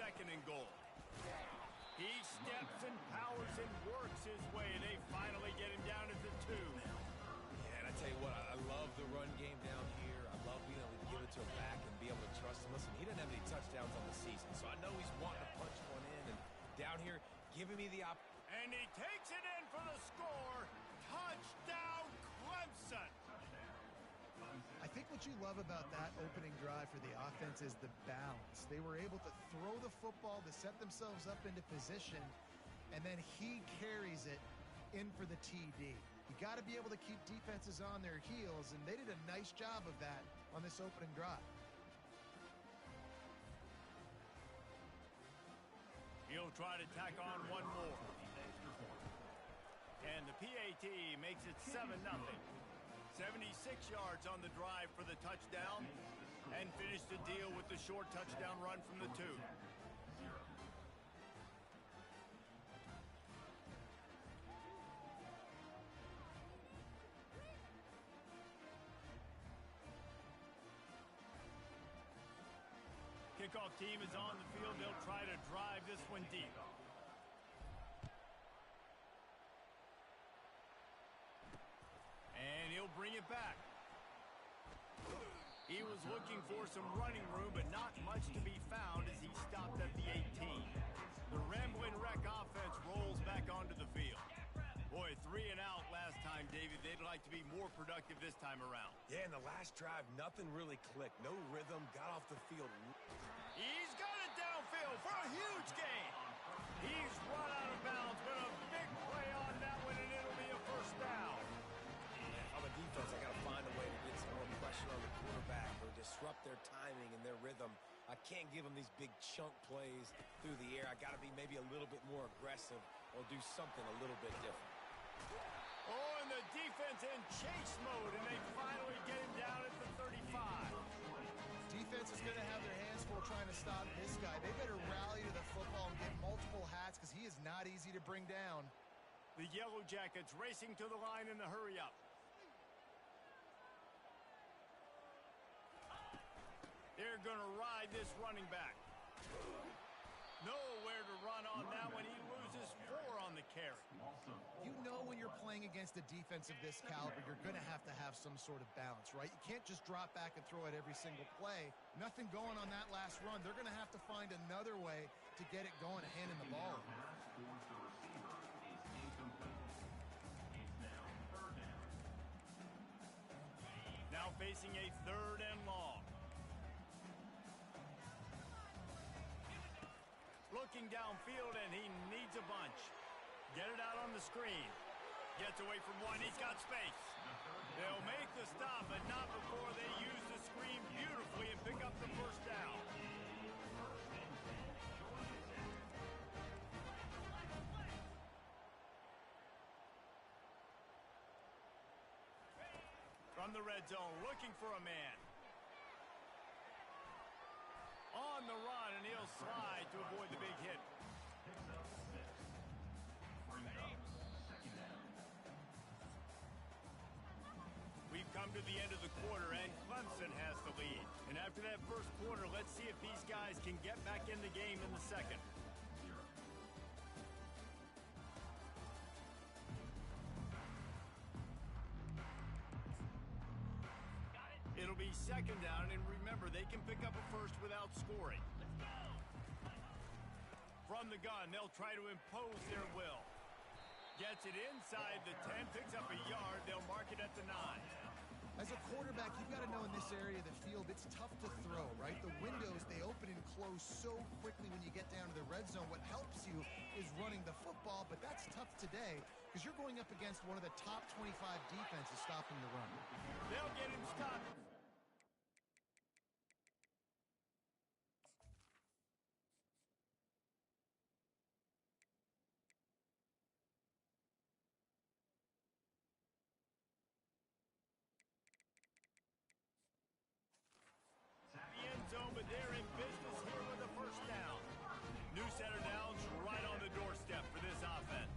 2nd and goal. He steps and powers and works his way. They finally get him down at the 2. Yeah, and I tell you what, I love the run game down here. I love being able to give it to him back and be able to trust him. Listen, he didn't have any touchdowns on the season, so I know he's wanting to punch one in. And down here, giving me the opportunity. And he takes it in for the score. Touchdown, Clemson. I think what you love about that opening drive for the offense is the balance. They were able to throw the football to set themselves up into position, and then he carries it in for the TD. You got to be able to keep defenses on their heels, and they did a nice job of that on this opening drive. He'll try to tack on one more. And the PAT makes it 7-0. 76 yards on the drive for the touchdown, and finished the deal with the short touchdown run from the 2. Kickoff team is on the field. They'll try to drive this one deep. And he'll bring it back. He was looking for some running room, but not much to be found as he stopped at the 18. The Ramblin' Wreck offense rolls back onto the field. Boy, 3 and out last time, David. They'd like to be more productive this time around. Yeah, in the last drive, nothing really clicked. No rhythm, got off the field. He's got it downfield for a huge gain. He's run out of bounds, but a big play on that one, and it'll be a first down. On the defense, I got to find a way to get some more pressure on the quarterback or disrupt their timing and their rhythm. I can't give them these big chunk plays through the air. I got to be maybe a little bit more aggressive or do something a little bit different. Oh, and the defense in chase mode, and they finally get him down at the 35. Defense is going to have their hands full trying to stop this guy. They better rally to the football and get multiple hats because he is not easy to bring down. The Yellow Jackets racing to the line in the hurry-up. They're going to ride this running back. Nowhere to run on that one. He loses 4 on the carry. You know when you're playing against a defense of this caliber, you're going to have some sort of balance, right? You can't just drop back and throw it every single play. Nothing going on that last run. They're going to have to find another way to get it going, handing the ball. Now facing a 3rd and long. Looking downfield, and he needs a bunch. Get it out on the screen. Gets away from one. He's got space. They'll make the stop, but not before they use the screen beautifully and pick up the first down. From the red zone, looking for a man. On the run, and he'll slide to avoid the big hit. We've come to the end of the quarter, and Clemson has the lead. And after that first quarter, let's see if these guys can get back in the game in the second. It'll be 2nd down, and remember, they can pick up a first without scoring. Let's go. From the gun, they'll try to impose their will. Gets it inside the 10, picks up a yard. They'll mark it at the 9. As a quarterback, you've got to know in this area of the field, it's tough to throw, right? The windows, they open and close so quickly when you get down to the red zone. What helps you is running the football, but that's tough today because you're going up against one of the top 25 defenses stopping the run. They'll get him stopped. The end zone, but they're in business here with a first down. New center downs right on the doorstep for this offense.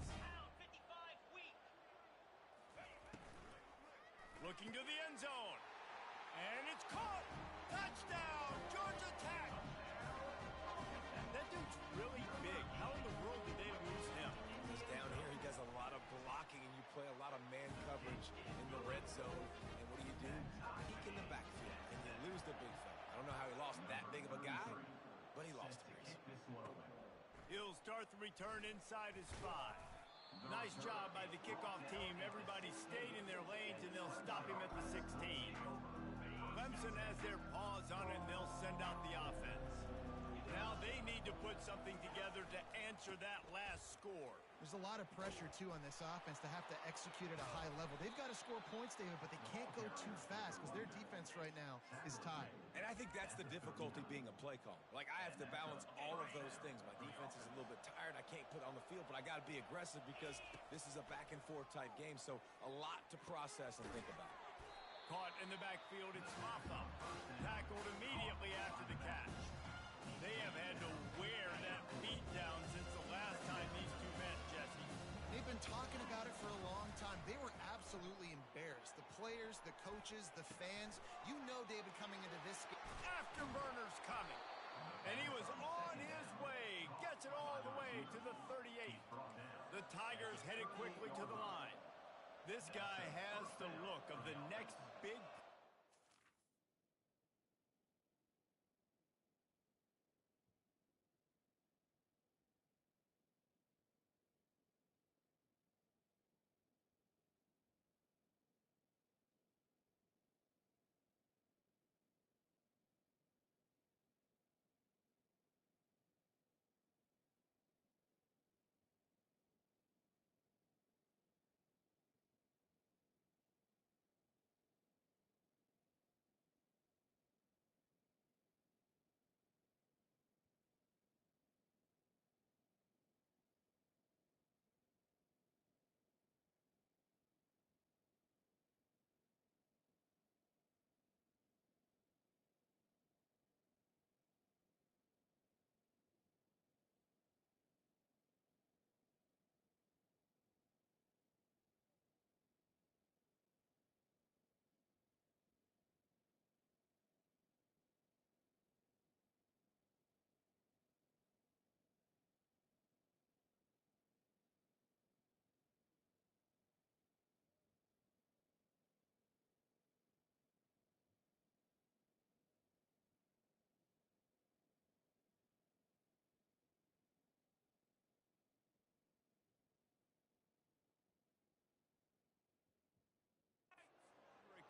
Looking to the end zone. And it's caught! Touchdown! Georgia Tech! That dude's really big. How in the world did they lose him? He's down here. He does a lot of blocking, and you play a lot of man coverage in the red zone. And what do? Peek in the backfield, and you lose the big fella. I don't know how he lost that big of a guy, but he lost him. He'll start the return inside his 5. Nice job by the kickoff team. Everybody stayed in their lanes, and they'll stop him at the 16. Clemson has their paws on it, and they'll send out the offense. Now they need to put something together to answer that last score. There's a lot of pressure, too, on this offense to have to execute at a high level. They've got to score points, David, but they can't go too fast because their defense right now is tired. And I think that's the difficulty being a play caller. Like, I have to balance all of those things. My defense is a little bit tired. I can't put on the field, but I got to be aggressive because this is a back-and-forth type game, so a lot to process and think about. Caught in the backfield, it's Maffa. Tackled immediately after the catch. They have had to wear that beat down since the last time these two met, Jesse. They've been talking about it for a long time. They were absolutely embarrassed. The players, the coaches, the fans. You know, David, coming into this game. Afterburner's coming. And he was on his way. Gets it all the way to the 38. The Tigers headed quickly to the line. This guy has the look of the next big.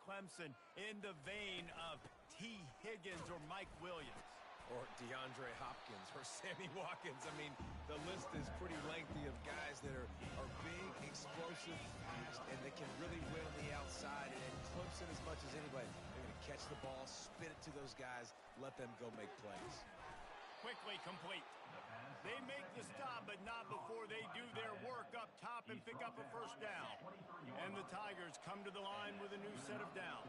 Clemson in the vein of T. Higgins or Mike Williams. Or DeAndre Hopkins or Sammy Watkins. I mean, the list is pretty lengthy of guys that are big, explosive, fast, and they can really win on the outside. And Clemson, as much as anybody, they're going to catch the ball, spit it to those guys, let them go make plays. Quickly complete. They make the stop, but not before they do their work up top and pick up a first down. And the Tigers come to the line with a new set of downs.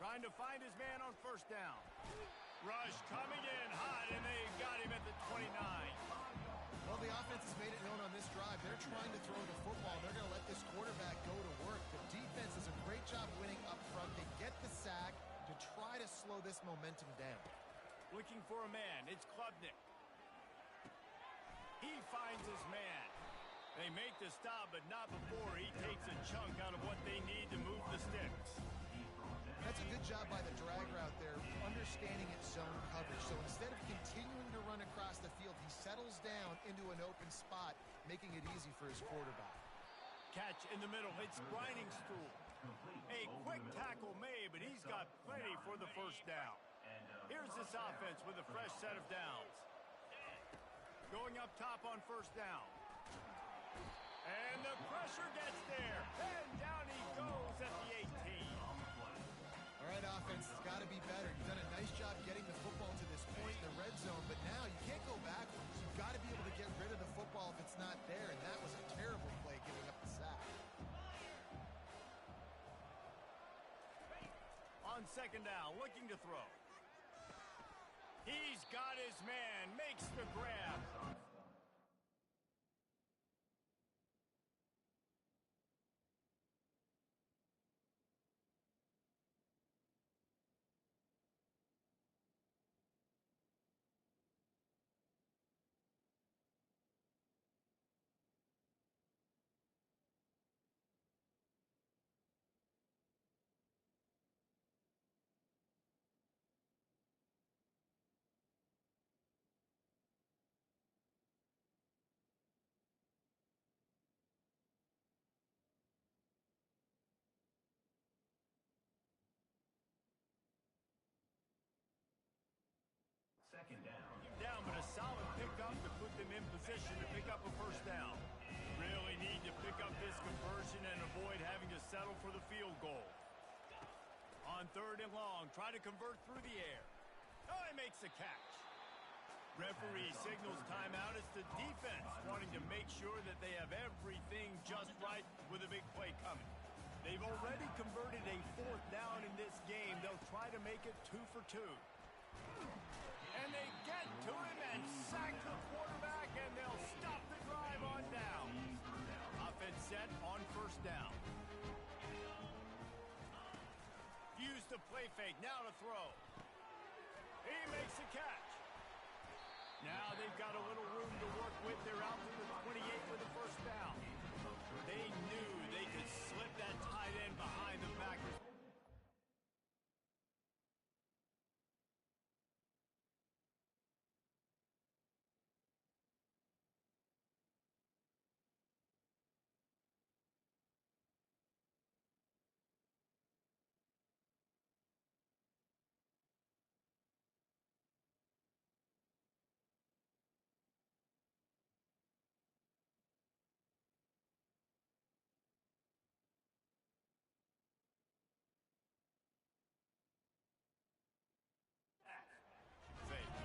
Trying to find his man on first down. Rush coming in hot, and they got him at the 29. Well, the offense has made it known on this drive. They're trying to throw the football. They're going to let this quarterback go to work. The defense does a great job winning up front. They get the sack to try to slow this momentum down. Looking for a man. It's Klubnik. He finds his man. They make the stop, but not before he takes a chunk out of what they need to move the sticks. That's a good job by the drag route there, understanding its zone coverage. So instead of continuing to run across the field, he settles down into an open spot, making it easy for his quarterback. Catch in the middle. It's Grinding Stool. A quick tackle made, but he's got plenty for the first down. Here's this offense with a fresh set of downs. Going up top on first down. And the pressure gets there. And down he goes at the 18. All right, offense, it's got to be better. You've done a nice job getting the football to this point in the red zone, but now you can't go backwards. You've got to be able to get rid of the football if it's not there, and that was a terrible play giving up the sack. On second down, looking to throw. He's got his man, makes the grab. On 3rd and long, try to convert through the air. Oh, he makes the catch. Referee signals timeout. It's the defense wanting to make sure that they have everything just right with a big play coming. They've already converted a 4th down in this game. They'll try to make it 2 for 2. And they get to him and sack the quarterback, and they'll stop the drive on down. Offense set on 1st down. Use the play fake. Now to throw. He makes the catch. Now they've got a little room to work with. They're out to the 28 for the 1st down. They knew they could slip that tight end behind the backers.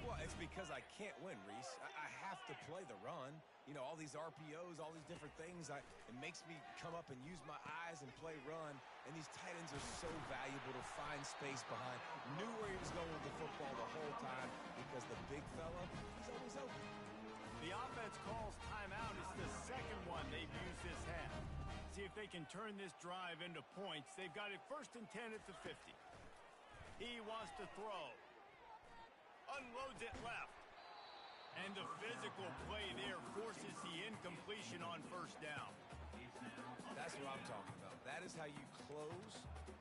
Well, it's because I can't win, Reese. I have to play the run. You know, all these RPOs, all these different things. It makes me come up and use my eyes and play run. And these tight ends are so valuable to find space behind. Knew where he was going with the football the whole time because the big fella, he's always open. The offense calls timeout. It's the 2nd one they've used this half. See if they can turn this drive into points. They've got it 1st and 10 at the 50. He wants to throw. Unloads it left. And the physical play there forces the incompletion on 1st down. That's what I'm talking about. That is how you close.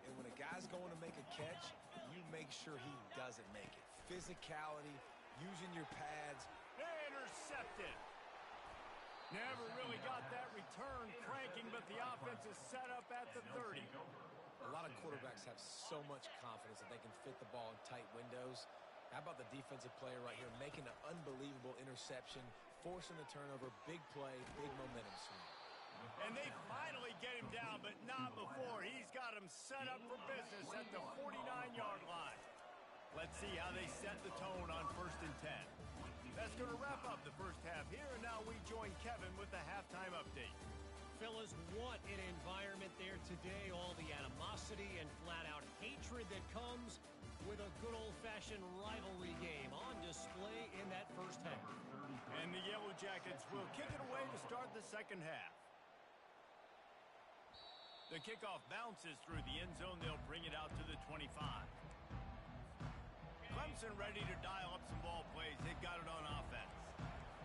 And when a guy's going to make a catch, you make sure he doesn't make it. Physicality, using your pads. Intercepted. Never really got that return cranking, but the offense is set up at the 30. A lot of quarterbacks have so much confidence that they can fit the ball in tight windows. How about the defensive player right here making an unbelievable interception, forcing the turnover, big play, big momentum swing. And they finally get him down, but not before. He's got him set up for business at the 49-yard line. Let's see how they set the tone on 1st and 10. That's going to wrap up the 1st half here, and now we join Kevin with the halftime update. Fellas, what an environment there today. All the animosity and flat-out hatred that comes with a good old-fashioned rivalry game on display in that 1st half. And the Yellow Jackets will kick it away to start the 2nd half. The kickoff bounces through the end zone. They'll bring it out to the 25. Clemson ready to dial up some ball plays. They've got it on offense.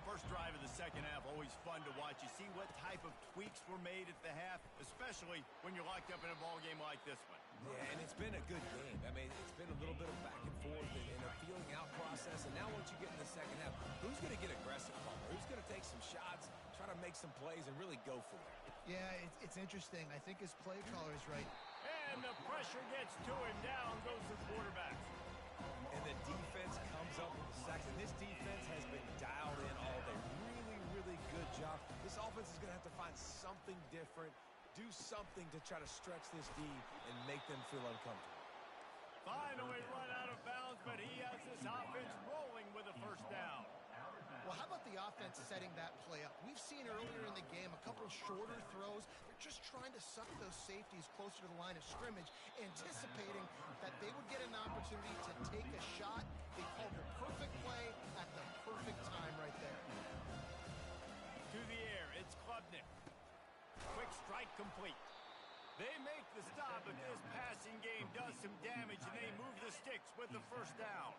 First drive of the 2nd half, always fun to watch. You see what type of tweaks were made at the half, especially when you're locked up in a ball game like this one. Yeah, and it's been a good game. I mean, it's been a little bit of back and forth and a feeling out process. And now once you get in the 2nd half, who's going to get aggressive, Palmer? Who's going to take some shots, try to make some plays, and really go for it? Yeah, it's interesting. I think his play caller is right. And the pressure gets to him. Down goes the quarterback. And the defense comes up with the sacks. And this defense has been dialed in all day. Really, really good job. This offense is going to have to find something different, do something to try to stretch this D and make them feel uncomfortable. Finally run out of bounds, but he has this offense rolling with a 1st down. Well, how about the offense setting that play up? We've seen earlier in the game a couple shorter throws. They're just trying to suck those safeties closer to the line of scrimmage, anticipating that they would get an opportunity to take a shot. They called the perfect play at the perfect time right there. To the air, it's Klubnik. Quick strike complete. They make the stop, but this passing game does some damage, and they move the sticks with the 1st down.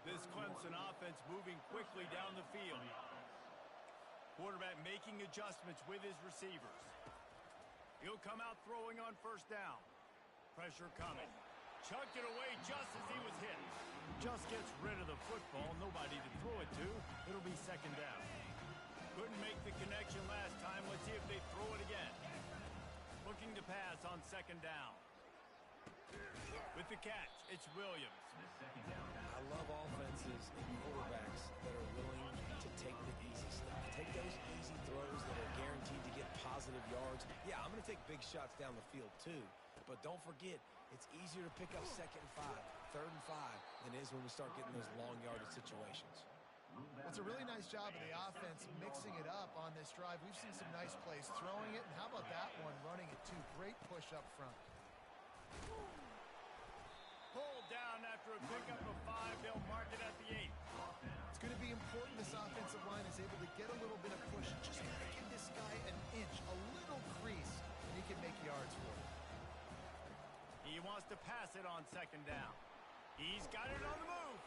This Clemson offense moving quickly down the field. Quarterback making adjustments with his receivers. He'll come out throwing on 1st down. Pressure coming. Chucked it away just as he was hit. Just gets rid of the football. Nobody to throw it to. It'll be 2nd down. Couldn't make the connection last time. Let's see if they throw it again. Looking to pass on 2nd down. With the catch, it's Williams. I love offenses and quarterbacks that are willing to take the easy stuff. Take those easy throws that are guaranteed to get positive yards. Yeah, I'm going to take big shots down the field too. But don't forget, it's easier to pick up 2nd and 5, 3rd and 5 than it is when we start getting those long yardage situations. It's a really nice job of the offense mixing it up on this drive. We've seen some nice plays throwing it, and how about that one running it too? Great push up front. Pulled down after a pickup of 5. They'll mark it at the 8. It's going to be important this offensive line is able to get a little bit of push. Just give this guy an inch, a little crease, and he can make yards for it. He wants to pass it on 2nd down. He's got it on the move.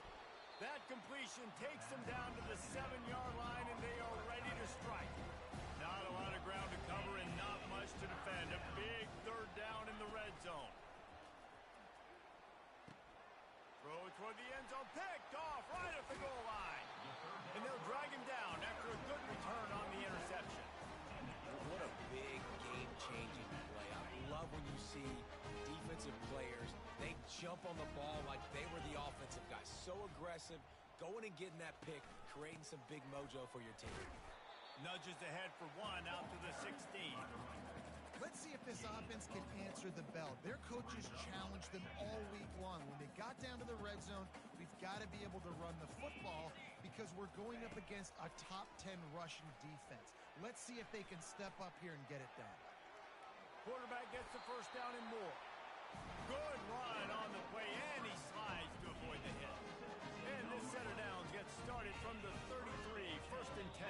That completion takes them down to the 7-yard line, and they are ready to strike. Not a lot of ground to cover and not much to defend. A big 3rd down in the red zone. Throw toward the end zone. Picked off right at the goal line. And they'll drag him down after a good return on the interception. What a big game-changing play. I love when you see defensive players, they jump on the ball like they were the offensive guys. So aggressive, going and getting that pick, creating some big mojo for your team. Nudges ahead for 1 out to the 16. Let's see if this offense can answer the bell. Their coaches challenged them all week long. When they got down to the red zone, we've got to be able to run the football because we're going up against a top 10 rushing defense. Let's see if they can step up here and get it done. Quarterback gets the 1st down and more. Good run on the play, and he slides to avoid the hit. And this set of downs gets started from the 33, 1st and 10.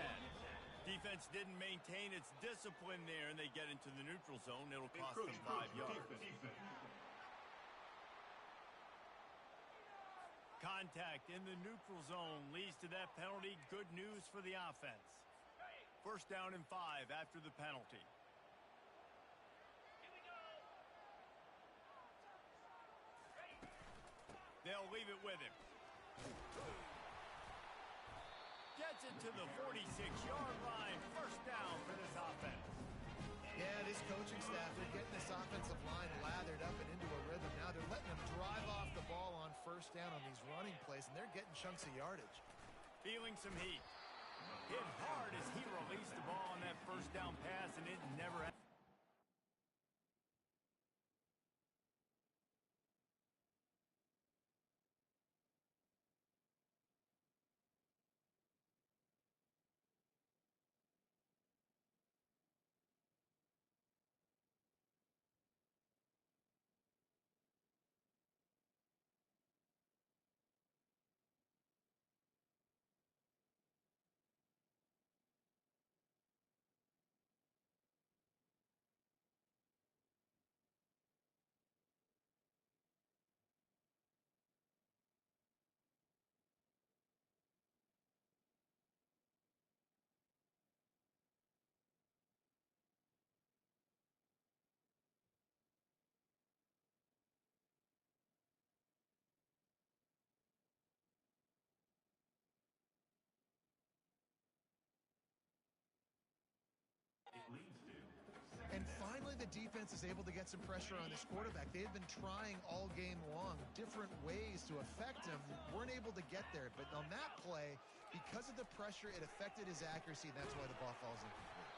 Defense didn't maintain its discipline there, and they get into the neutral zone. It'll cost them 5 yards. Contact in the neutral zone leads to that penalty. Good news for the offense. 1st down and 5 after the penalty. They'll leave it with him. Gets it to the 46-yard line. 1st down for this offense. Yeah, this coaching staff, they're getting this offensive line lathered up and into a rhythm. Now they're letting them drive off the ball on 1st down on these running plays, and they're getting chunks of yardage. Feeling some heat. Hit hard as he released the ball on that 1st down pass, and it never happened. And finally, the defense is able to get some pressure on this quarterback. They've been trying all game long different ways to affect him. Weren't able to get there. But on that play, because of the pressure, it affected his accuracy. That's why the ball falls incomplete.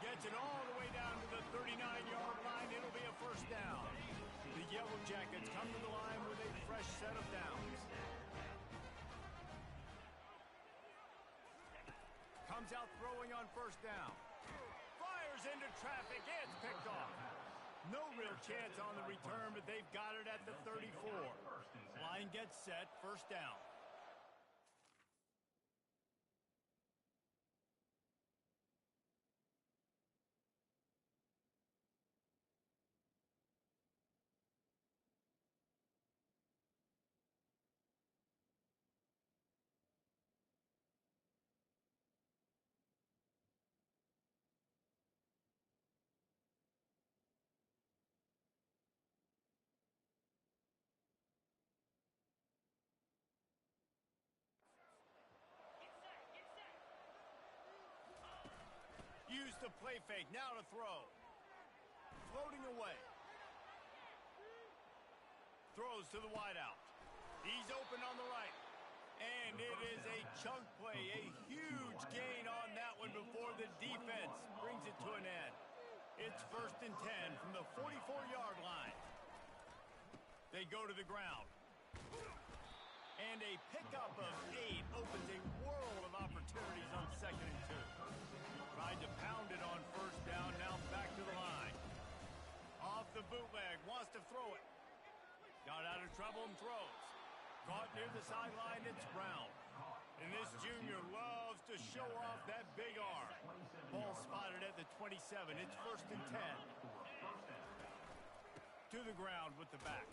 Gets it all the way down to the 39-yard line. It'll be a 1st down. The Yellow Jackets come to the line with a fresh set of downs. Comes out throwing on 1st down. Fires into traffic. It's picked off. No real chance on the return, but they've got it at the 34. Line gets set. 1st down. Use the play fake. Now to throw. Floating away. Throws to the wideout. He's open on the right. And it is a chunk play, a huge gain on that one before the defense brings it to an end. It's 1st and 10 from the 44-yard line. They go to the ground. And a pickup of 8 opens a world of opportunities on 2nd and 2. Tried to pound it on 1st down, now back to the line. Off the bootleg, wants to throw it. Got out of trouble and throws. Caught near the sideline, it's Brown. And this junior loves to show off that big arm. Ball spotted at the 27. It's 1st and 10. To the ground with the back.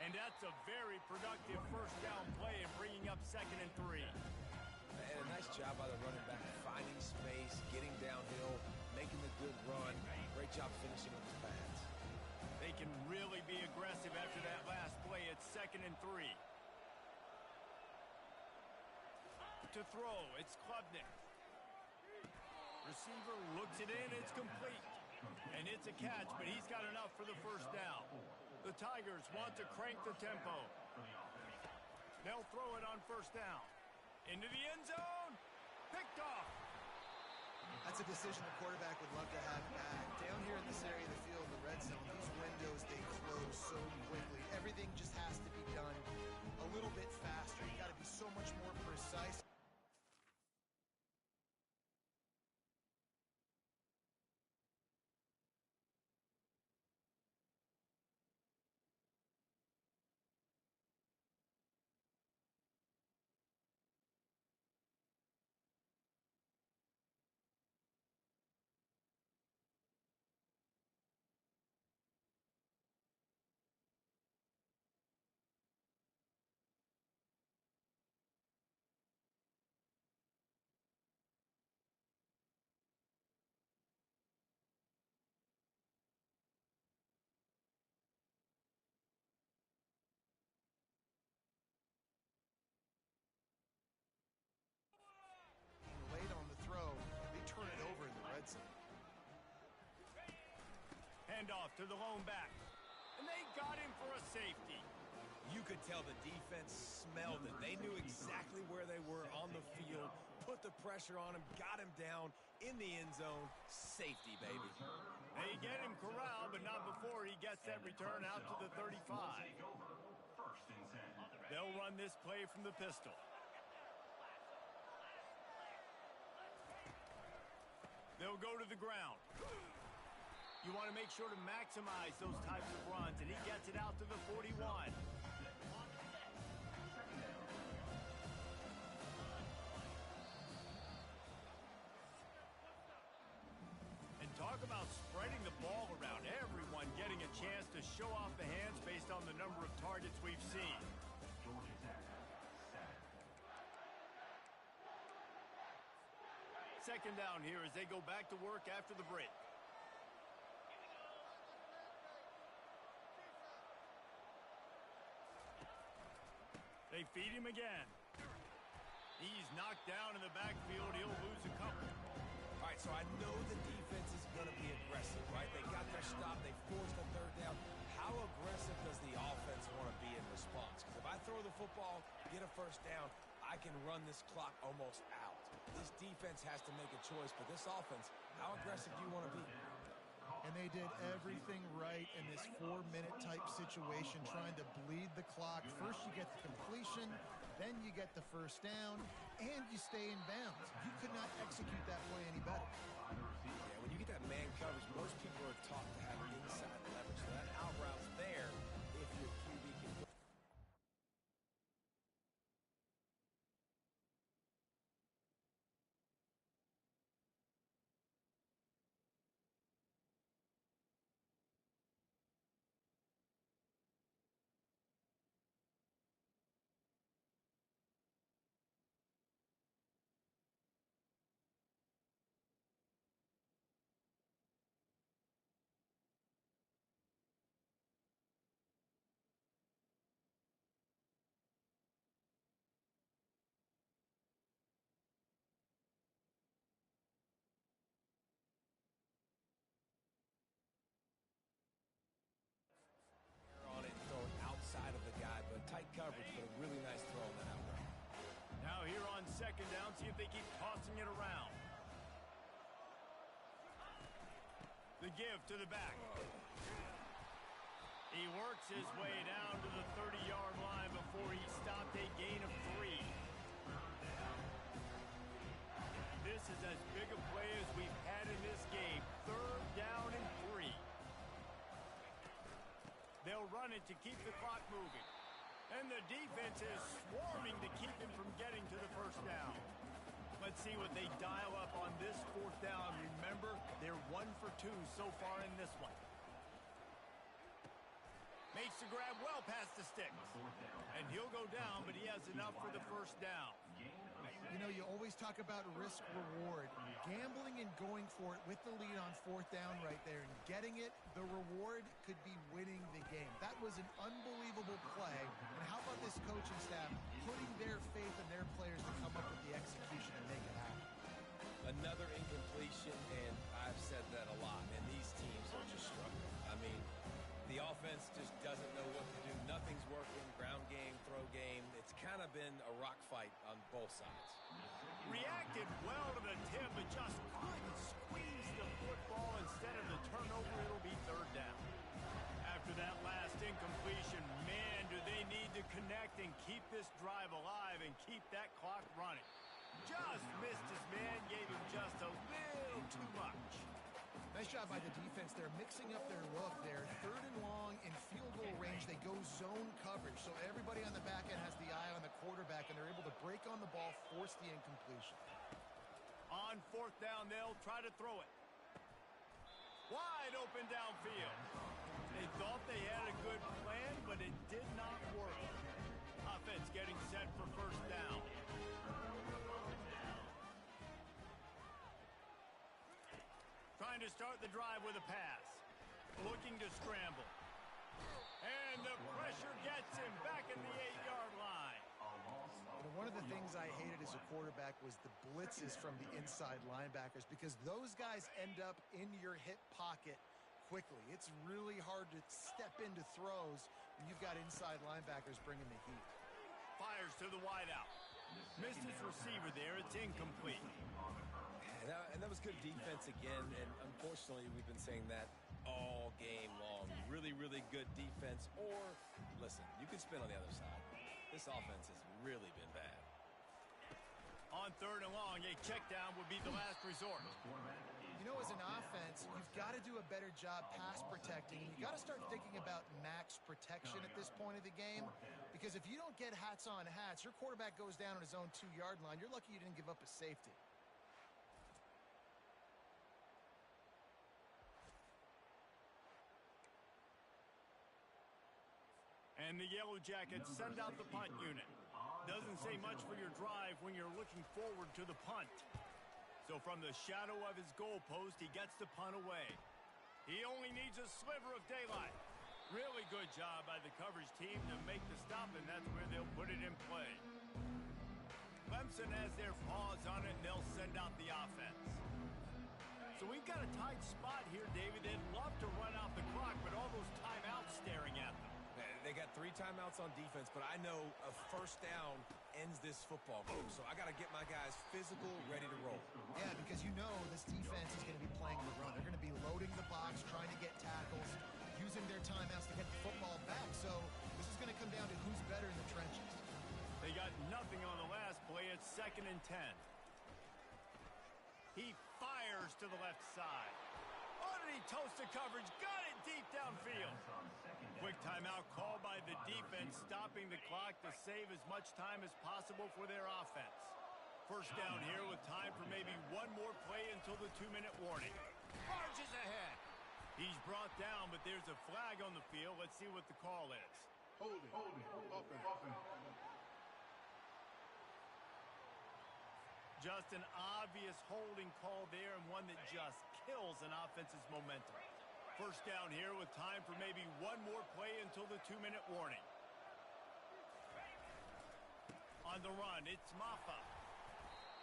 And that's a very productive 1st down play and bringing up 2nd and 3. And a nice job by the running back, finding space, getting downhill, making the good run. Great job finishing with his pads. They can really be aggressive after that last play. It's 2nd and 3. To throw, it's Klubnik. Receiver looks it in, it's complete. And it's a catch, but he's got enough for the 1st down. The Tigers want to crank the tempo. They'll throw it on 1st down. Into the end zone. Picked off. That's a decision the quarterback would love to have back. Down here in this area of the field, the red zone, these windows, they close so quickly. Everything just has to be done a little bit faster. You got to be so much more precise. Late on the throw, they turn it over in the red zone. Handoff to the lone back. And they got him for a safety. You could tell the defense smelled it. They knew exactly where they were on the field, put the pressure on him, got him down in the end zone. Safety, baby. They get him corralled, but not before he gets that return out to the 35. They'll run this play from the pistol. They'll go to the ground. You want to make sure to maximize those types of runs, and he gets it out to the 41. And talk about spreading the ball around. Everyone getting a chance to show off the hands based on the number of targets we've seen. Second down here as they go back to work after the break. They feed him again. He's knocked down in the backfield. He'll lose a couple. All right, so I know the defense is going to be aggressive, right? They got their stop. They forced a 3rd down. How aggressive does the offense want to be in response? Because if I throw the football, get a 1st down, I can run this clock almost out. This defense has to make a choice, but this offense, how aggressive do you want to be? And they did everything right in this 4-minute type situation, trying to bleed the clock. First you get the completion, then you get the 1st down, and you stay in bounds. You could not execute that play any better. Yeah, when you get that man coverage, most people are taught to have inside leverage. So that out route's there if your QB can go. if they keep tossing it around. The give to the back. He works his way down to the 30-yard line before he stopped a gain of 3. This is as big a play as we've had in this game. 3rd down and 3. They'll run it to keep the clock moving. And the defense is swarming to keep him from getting to the first down. Let's see what they dial up on this 4th down. Remember, they're 1 for 2 so far in this one. Makes the grab well past the sticks. And he'll go down, but he has enough for the first down. You know, you always talk about risk-reward. Gambling and going for it with the lead on 4th down right there and getting it, the reward could be winning the game. That was an unbelievable play. And how about this coaching staff putting their faith in their players to come up with the execution and make it happen? Another incompletion, and I've said that a lot, and these teams are just struggling. I mean, the offense just doesn't know what to do. Nothing's working. Ground game, throw game. It's kind of been a rock fight on both sides. Reacted well to the tip, but just couldn't squeeze the football. Instead of the turnover, it'll be 3rd down. After that last incompletion, man, do they need to connect and keep this drive alive and keep that clock running. Just missed his man, gave him just a little too much. Nice job by the defense. They're mixing up their look there. 3rd and long in field goal range. They go zone coverage. So everybody on the back end has the eye on the quarterback, and they're able to break on the ball, force the incompletion. On 4th down, they'll try to throw it. Wide open downfield. They thought they had a good plan, but it did not work. Offense getting set for 1st down. Trying to start the drive with a pass. Looking to scramble. And the pressure gets him back in the 8-yard line. One of the things I hated as a quarterback was the blitzes from the inside linebackers, because those guys end up in your hip pocket quickly. It's really hard to step into throws when you've got inside linebackers bringing the heat. Fires to the wideout. Missed his receiver there. It's incomplete. And that was good defense again, and unfortunately we've been saying that all game long. Really, really good defense. Or, listen, you can spin on the other side. This offense has really been bad. On 3rd and long, a check down would be the last resort. You know, as an offense, you've got to do a better job pass protecting. You got to start thinking about max protection at this point of the game, because if you don't get hats on hats, your quarterback goes down on his own 2-yard line. You're lucky you didn't give up a safety. And the Yellow Jackets send out the punt unit. Doesn't say much for your drive when you're looking forward to the punt. So from the shadow of his goalpost, he gets the punt away. He only needs a sliver of daylight. Really good job by the coverage team to make the stop, and that's where they'll put it in play. Clemson has their paws on it, and they'll send out the offense. So we've got a tight spot here, David. They'd love to run out the clock, but all those timeouts staring at them. They got 3 timeouts on defense, but I know a 1st down ends this football game. So I got to get my guys physical, ready to roll. Yeah, because you know this defense is going to be playing the run. They're going to be loading the box, trying to get tackles, using their timeouts to get the football back. So this is going to come down to who's better in the trenches. They got nothing on the last play. It's 2nd and 10. He fires to the left side. Oh, did he toast the coverage? Got it deep downfield. Quick timeout called by the defense, stopping the clock to save as much time as possible for their offense. 1st down here with time for maybe one more play until the 2-minute warning. Charges ahead. He's brought down, but there's a flag on the field. Let's see what the call is. Holding. Offense. Just an obvious holding call there, and one that just kills an offense's momentum. 1st down here with time for maybe one more play until the 2-minute warning. On the run, it's Maffa.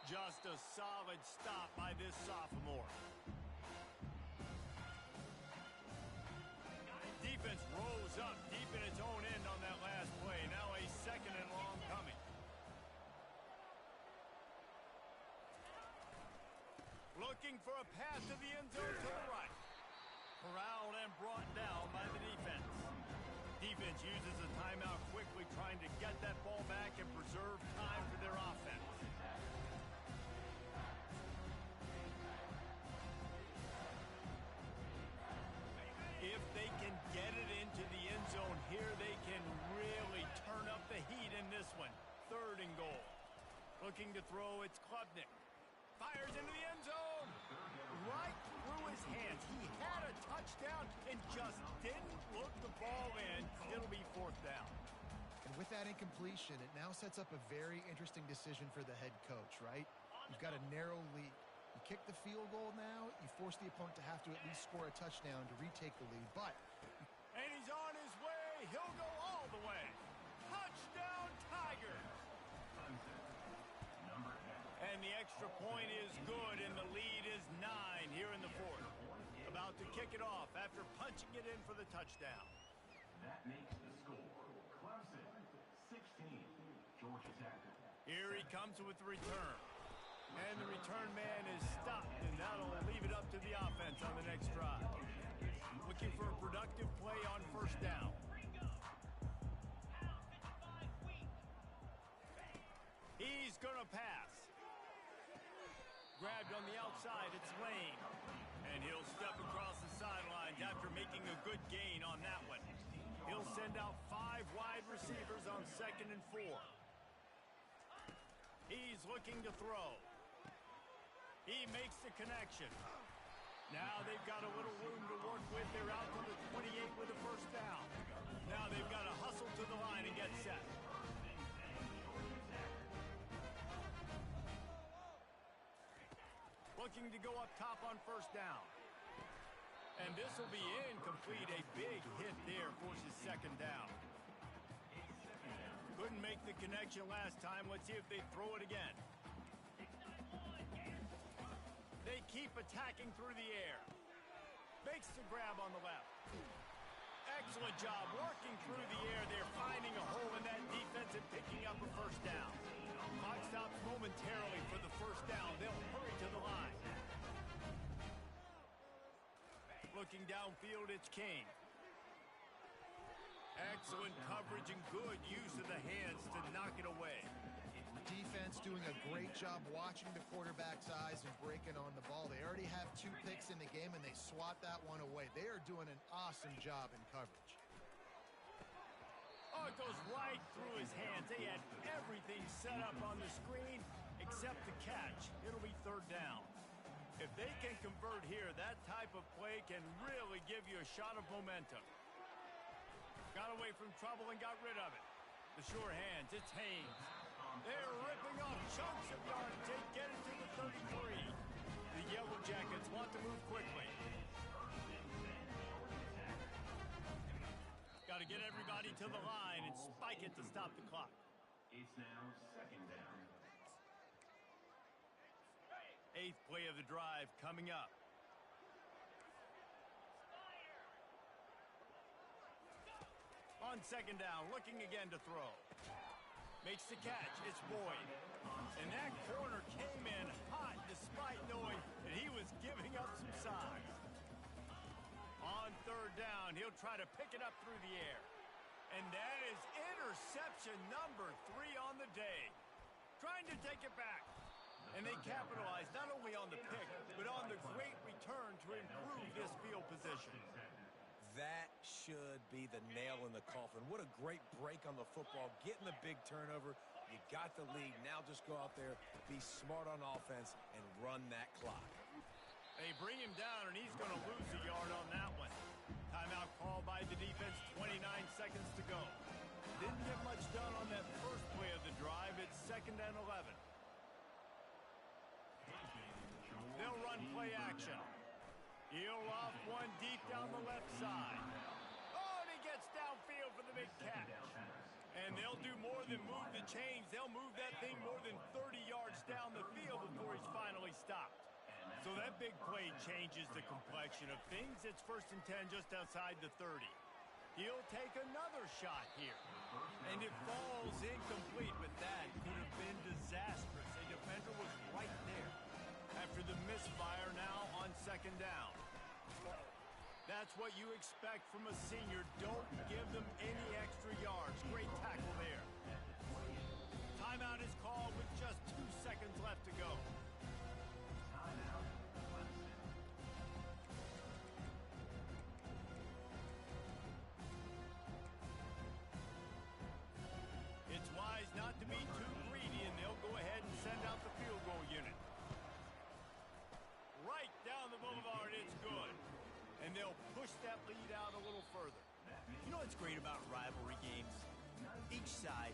Just a solid stop by this sophomore. Defense rose up deep in its own end on that last play. Now a 2nd and long coming. Looking for a pass to the end zone to the right. Corralled and brought down by the defense. Defense uses a timeout quickly, trying to get that ball back and preserve time for their offense. If they can get it into the end zone here, they can really turn up the heat in this one. 3rd and goal. Looking to throw, it's Klubnik. Fires into the end zone. Right through his hands. He had a touchdown and just didn't look the ball in. It'll be 4th down. And with that incompletion, it now sets up a very interesting decision for the head coach, right? You've got a narrow lead. You kick the field goal now, you force the opponent to have to at least score a touchdown to retake the lead. But And he's on his way. He'll go all the way. Touchdown, Tigers. And the extra point is good, and the lead is 9 here in the 4th. About to kick it off after punching it in for the touchdown. That makes the score Clemson 16, Georgia Tech. Here he comes with the return. And the return man is stopped, and that'll leave it up to the offense on the next drive. Looking for a productive play on 1st down. He's going to pass. Grabbed on the outside, it's Lane. And he'll step across the sidelines after making a good gain on that one. He'll send out 5 wide receivers on 2nd and 4. He's looking to throw. He makes the connection. Now they've got a little room to work with. They're out to the 28 with a 1st down. Now they've got to hustle to the line and get set. Looking to go up top on 1st down. And this will be incomplete. A big hit there forces 2nd down. Couldn't make the connection last time. Let's see if they throw it again. They keep attacking through the air. Makes the grab on the left. Excellent job working through the air. They're finding a hole in that defense and picking up a 1st down. Clock stops momentarily for the 1st down. They'll hurry to the line. Looking downfield, it's King. Excellent coverage and good use of the hands to knock it away. defense doing a great job watching the quarterback's eyes and breaking on the ball. They already have 2 picks in the game, and they swat that one away. They are doing an awesome job in coverage. Oh, it goes right through his hands. They had everything set up on the screen except the catch. It'll be 3rd down. If they can convert here, that type of play can really give you a shot of momentum. Got away from trouble and got rid of it. The sure hands, it's Haynes. They're ripping off chunks of yardage. They get it to the 33. The Yellow Jackets want to move quickly. Got to get everybody to the line and spike it to stop the clock. It's now 2nd down. 8th play of the drive coming up. On 2nd down, looking again to throw. Makes the catch. It's Boyd. And that corner came in hot despite knowing that he was giving up some size. On 3rd down, he'll try to pick it up through the air. And that is interception number 3 on the day. Trying to take it back. And they capitalize not only on the pick, but on the great return to improve this field position. That should be the nail in the coffin. What a great break on the football. Getting the big turnover. You got the lead. Now just go out there, be smart on offense, and run that clock. They bring him down, and he's going to lose a yard on that one. Timeout called by the defense, 29 seconds to go. Didn't get much done on that first play of the drive. It's 2nd and 11. They'll run play action. He'll off one deep down the left side. Oh, and he gets downfield for the big catch. And they'll do more than move the chains. They'll move that thing more than 30 yards down the field before he's finally stopped. So that big play changes the complexion of things. It's 1st and 10 just outside the 30. He'll take another shot here. And it falls incomplete, but that could have been disastrous. A defender was right there. after the misfire now on second down. That's what you expect from a senior. Don't give them any extra yards. Great tackle there. Timeout is called with just 2 seconds left to go. Timeout, Clemson. It's wise not to be too greedy, and they'll go ahead and send out the field goal unit. Right down the boulevard, it's good. And they'll push that lead out a little further. You know what's great about rivalry games? Each side